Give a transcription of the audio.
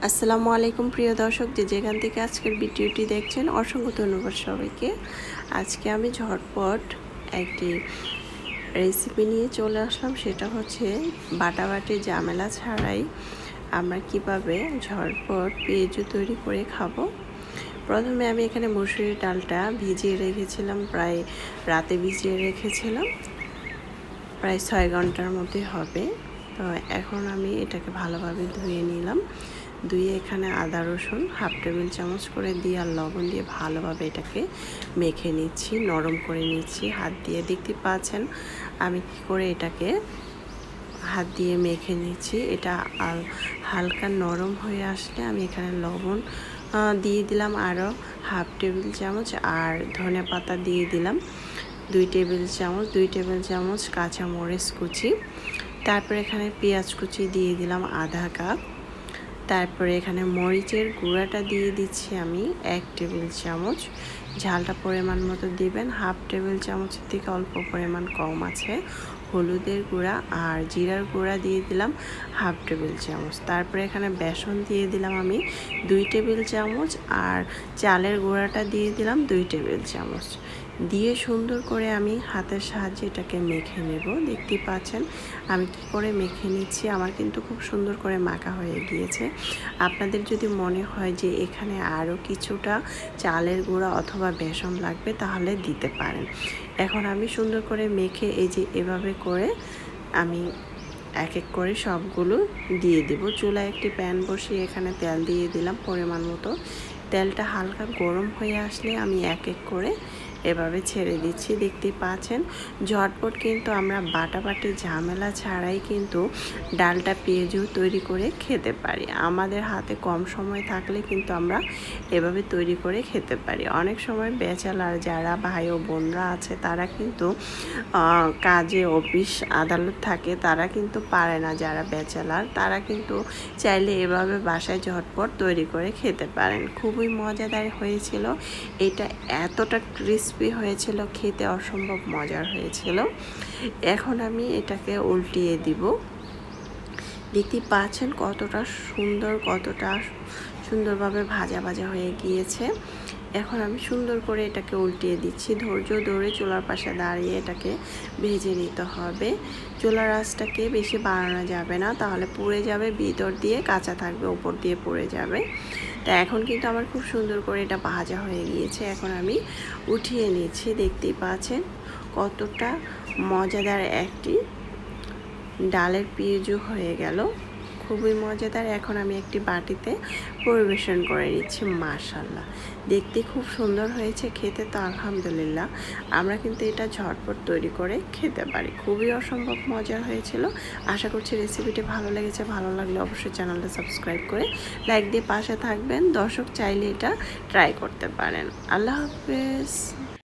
আসসালামু আলাইকুম প্রিয় দর্শক, যেখান থেকে আজকের ভিডিওটি দেখছেন অসংখ্য ধন্যবাদ সবাইকে। আজকে আমি ঝটপট একটি রেসিপি নিয়ে চলে আসলাম। সেটা হচ্ছে বাটাবাটি ঝামেলা ছাড়াই আমরা কিভাবে ঝটপট পেঁয়াজু তৈরি করে খাবো। প্রথমে আমি এখানে মসুরির ডালটা ভিজিয়ে রেখেছিলাম, প্রায় রাতে ভিজিয়ে রেখেছিলাম, প্রায় 6 ঘন্টার মধ্যে হবে। তো এখন আমি এটাকে ভালোভাবে ধুয়ে নিলাম। ধুয়ে এখানে আদা রসুন হাফ টেবিল চামচ করে দিয়ে আর লবণ দিয়ে ভালোভাবে এটাকে মেখে নিচ্ছি, নরম করে নিচ্ছি হাত দিয়ে। দেখতে পাচ্ছেন আমি কি করে এটাকে হাত দিয়ে মেখে নিচ্ছি। এটা হালকা নরম হয়ে আসলে আমি এখানে লবণ দিয়ে দিলাম আরও হাফ টেবিল চামচ, আর ধনে পাতা দিয়ে দিলাম 2 টেবিল চামচ কাঁচা মরিচ কুচি, তারপরে এখানে পেঁয়াজ কুচি দিয়ে দিলাম আধা কাপ, তারপরে এখানে মরিচের গুঁড়াটা দিয়ে দিচ্ছি আমি 1 টেবিল চামচ। ঝালটা পরিমাণ মতো দিবেন, হাফ টেবিল চামচের থেকে অল্প পরিমাণ কম আছে। হলুদের গুঁড়া আর জিরার গুঁড়া দিয়ে দিলাম হাফ টেবিল চামচ। তারপরে এখানে বেসন দিয়ে দিলাম আমি 2 টেবিল চামচ, আর চালের গুঁড়াটা দিয়ে দিলাম 2 টেবিল চামচ। দিয়ে সুন্দর করে আমি হাতের সাহায্যে এটাকে মেখে নেব। দেখতে পাচ্ছেন আমি কি করে মেখে নিচ্ছি। আমার কিন্তু খুব সুন্দর করে মাখা হয়ে গিয়েছে। আপনাদের যদি মনে হয় যে এখানে আরও কিছুটা চালের গুঁড়া অথবা বেসন লাগবে তাহলে দিতে পারেন। এখন আমি সুন্দর করে মেখে এই যে এভাবে করে আমি এক এক করে সবগুলো দিয়ে দেব। চুলায় একটি প্যান বসিয়ে এখানে তেল দিয়ে দিলাম পরিমাণ মতো। তেলটা হালকা গরম হয়ে আসলে আমি এক এক করে এভাবে ছেড়ে দিচ্ছি। দেখতে পাচ্ছেন ঝটপট কিন্তু আমরা বাটাবাটি ঝামেলা ছাড়াই কিন্তু ডালটা পেঁয়াজু তৈরি করে খেতে পারি। আমাদের হাতে কম সময় থাকলে কিন্তু আমরা এভাবে তৈরি করে খেতে পারি। অনেক সময় ব্যাচেলার যারা ভাই ও বোনরা আছে তারা কিন্তু কাজে অফিস আদালত থাকে, তারা কিন্তু পারে না। যারা ব্যাচেলার তারা কিন্তু চাইলে এভাবে বাসায় ঝটপট তৈরি করে খেতে পারেন। খুবই মজাদার হয়েছিল এটা, এতটা ক্রিস্পি হয়েছিল, খেতে অসম্ভব মজার হয়েছিল। এখন আমি এটাকে উল্টিয়ে দিব। দেখতে পাচ্ছেন কতটা সুন্দরভাবে ভাজা ভাজা হয়ে গিয়েছে। এখন আমি সুন্দর করে এটাকে উল্টিয়ে দিচ্ছি। ধৈর্য ধরে চুলার পাশে দাঁড়িয়ে এটাকে ভেজে নিতে হবে। চুলার আঁচটাকে বেশি বাড়ানো যাবে না, তাহলে পুড়ে যাবে, ভিতর দিয়ে কাঁচা থাকবে, উপর দিয়ে পুড়ে যাবে। তা এখন কিন্তু আমার খুব সুন্দর করে এটা ভাজা হয়ে গিয়েছে। এখন আমি উঠিয়ে নিচ্ছি। দেখতেই পাচ্ছেন কতটা মজাদার একটি ডালের পেঁয়াজু হয়ে গেল, খুবই মজাদার। এখন আমি একটি বাটিতে পরিবেশন করে নিচ্ছি। মাশাআল্লাহ, দেখতে খুব সুন্দর হয়েছে, খেতে তো আলহামদুলিল্লাহ। আমরা কিন্তু এটা ঝটপট তৈরি করে খেতে পারি। খুবই অসম্ভব মজার হয়েছিল। আশা করছি রেসিপিটি ভালো লেগেছে। ভালো লাগলে অবশ্যই চ্যানেলটা সাবস্ক্রাইব করে লাইক দিয়ে পাশে থাকবেন। দর্শক চাইলে এটা ট্রাই করতে পারেন। আল্লাহ হাফেজ।